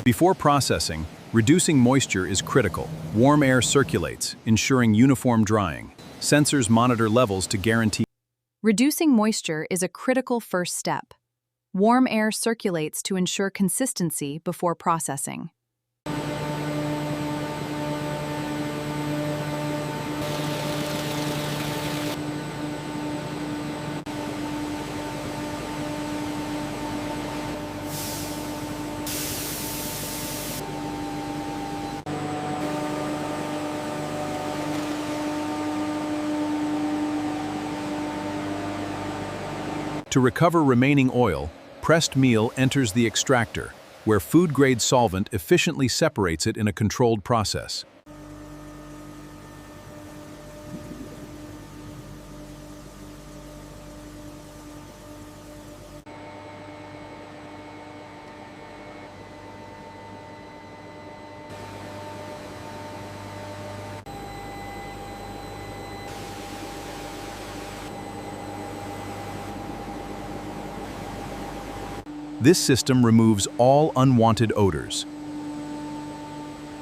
Before processing, reducing moisture is critical. Warm air circulates, ensuring uniform drying. Sensors monitor levels to guarantee. Reducing moisture is a critical first step. Warm air circulates to ensure consistency before processing. To recover remaining oil, pressed meal enters the extractor, where food-grade solvent efficiently separates it in a controlled process. This system removes all unwanted odors,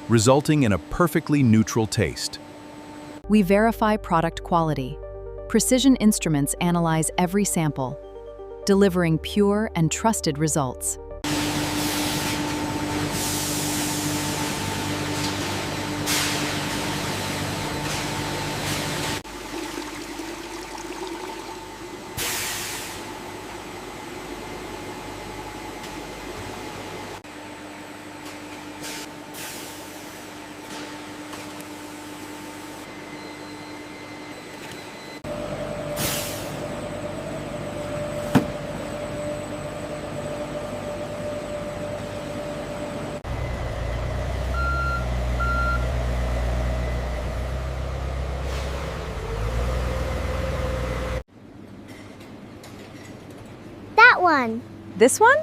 resulting in a perfectly neutral taste. We verify product quality. Precision instruments analyze every sample, delivering pure and trusted results. That one. This one?